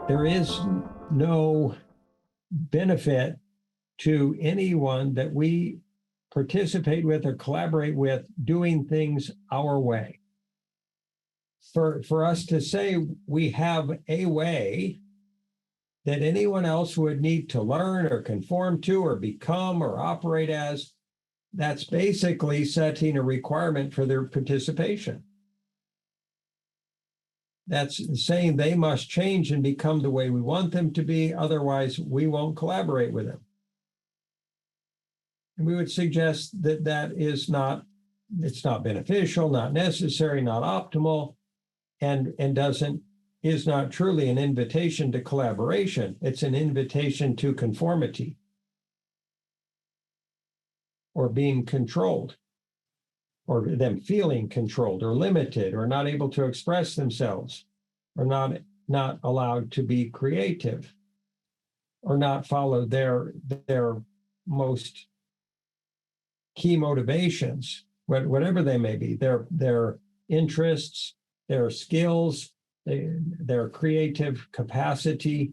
there is no benefit to anyone that we participate with or collaborate with doing things our way. For us to say we have a way that anyone else would need to learn or conform to or become or operate as, that's basically setting a requirement for their participation. That's saying they must change and become the way we want them to be, otherwise we won't collaborate with them. And we would suggest that that is not, it's not beneficial, not necessary, not optimal, and is not truly an invitation to collaboration. It's an invitation to conformity or being controlled, or them feeling controlled or limited or not able to express themselves, or not allowed to be creative, or not follow their most key motivations, whatever they may be, their interests, their skills, their creative capacity,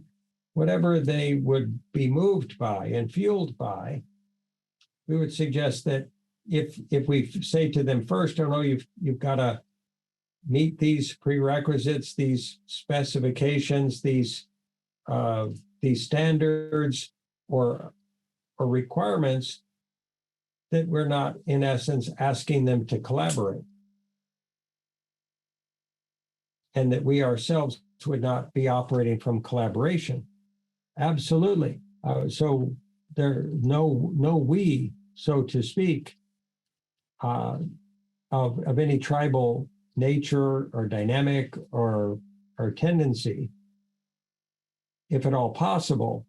whatever they would be moved by and fueled by. We would suggest that if we say to them first, oh no, you've got to meet these prerequisites, these specifications, these standards or requirements, that we're not, in essence, asking them to collaborate, and that we ourselves would not be operating from collaboration. Absolutely. So there no we, so to speak, of any tribal nature or dynamic or tendency, if at all possible.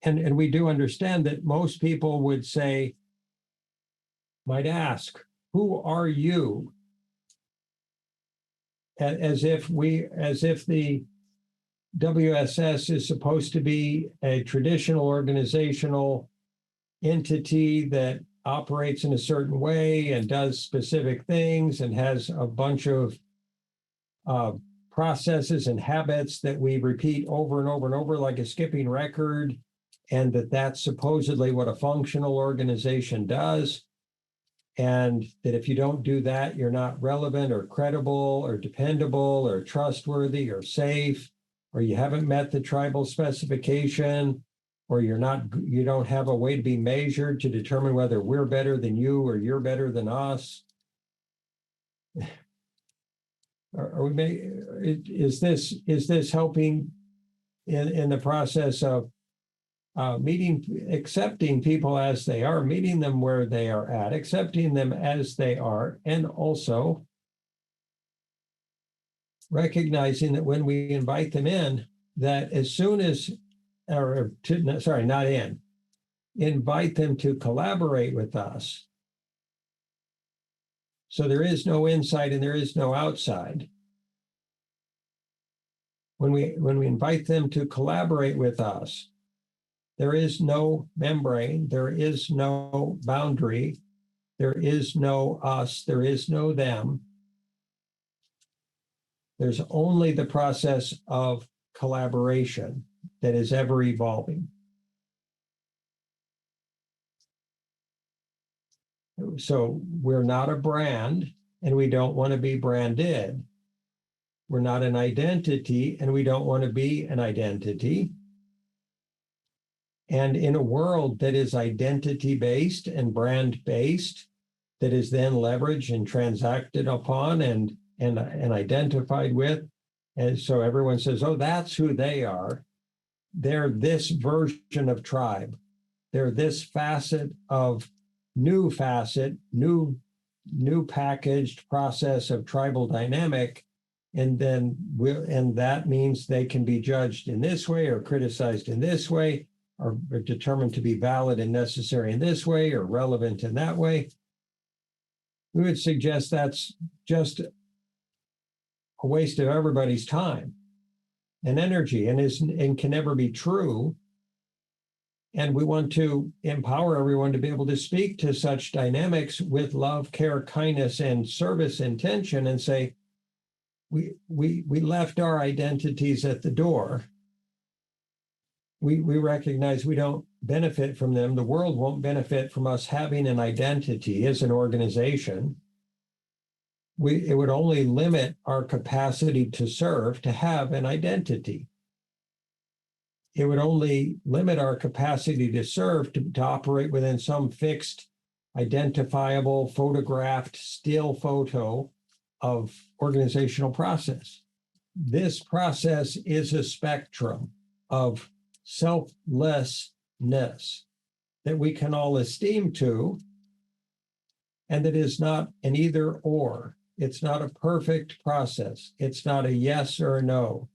And we do understand that most people would say, might ask, who are you? As if the WSS is supposed to be a traditional organizational entity that operates in a certain way and does specific things and has a bunch of processes and habits that we repeat over and over and over like a skipping record, and that's supposedly what a functional organization does, and that if you don't do that, you're not relevant or credible or dependable or trustworthy or safe, or you haven't met the tribal specification, or you don't have a way to be measured to determine whether we're better than you or you're better than us. Is this helping in the process of accepting people as they are, meeting them where they are at, accepting them as they are, and also recognizing that when we invite them in, that as soon as, invite them to collaborate with us. So there is no inside and there is no outside. When we invite them to collaborate with us, there is no membrane, there is no boundary, there is no us, there is no them. There's only the process of collaboration that is ever evolving. So we're not a brand, and we don't want to be branded. We're not an identity, and we don't want to be an identity. And in a world that is identity-based and brand-based, that is then leveraged and transacted upon and identified with, and so everyone says, oh, that's who they are. They're this version of tribe. They're this new packaged process of tribal dynamic, and that means they can be judged in this way or criticized in this way, or determined to be valid and necessary in this way or relevant in that way. We would suggest that's just a waste of everybody's time and energy, and can never be true. And we want to empower everyone to be able to speak to such dynamics with love, care, kindness, and service intention, and say, we left our identities at the door. We recognize we don't benefit from them. The world won't benefit from us having an identity as an organization. It would only limit our capacity to serve, to have an identity. It would only limit our capacity to serve, to operate within some fixed, identifiable, photographed still photo of organizational process. This process is a spectrum of selflessness that we can all esteem to, and that is not an either or. It's not a perfect process. It's not a yes or a no.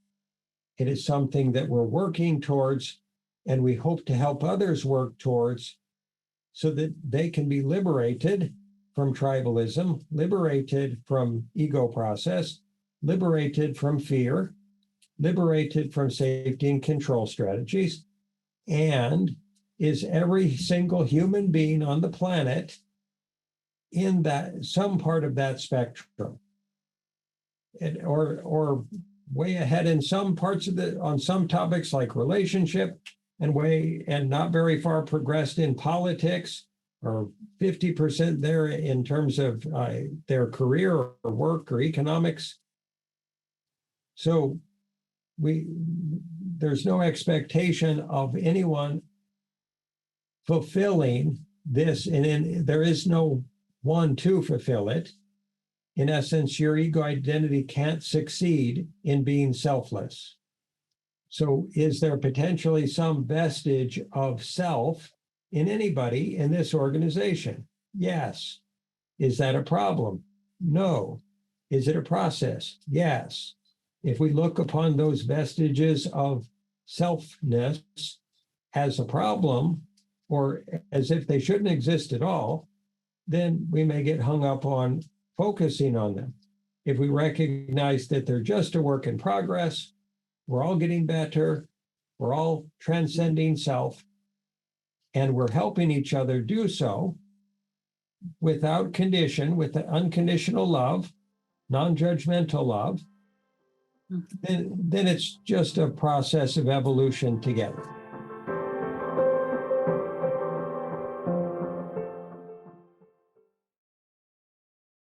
It is something that we're working towards, and we hope to help others work towards, so that they can be liberated from tribalism, liberated from ego process, liberated from fear, liberated from safety and control strategies. And is every single human being on the planet in that some part of that spectrum, or way ahead in some parts of on some topics like relationship, and not very far progressed in politics, or 50% there in terms of their career or work or economics. So there's no expectation of anyone fulfilling this, and there is no one to fulfill it. In essence, your ego identity can't succeed in being selfless. So is there potentially some vestige of self in anybody in this organization? Yes. Is that a problem? No. Is it a process? Yes. If we look upon those vestiges of selfness as a problem, or as if they shouldn't exist at all, then we may get hung up on focusing on them. If we recognize that they're just a work in progress, we're all getting better, we're all transcending self, and we're helping each other do so without condition, with the unconditional love, non-judgmental love, then it's just a process of evolution together.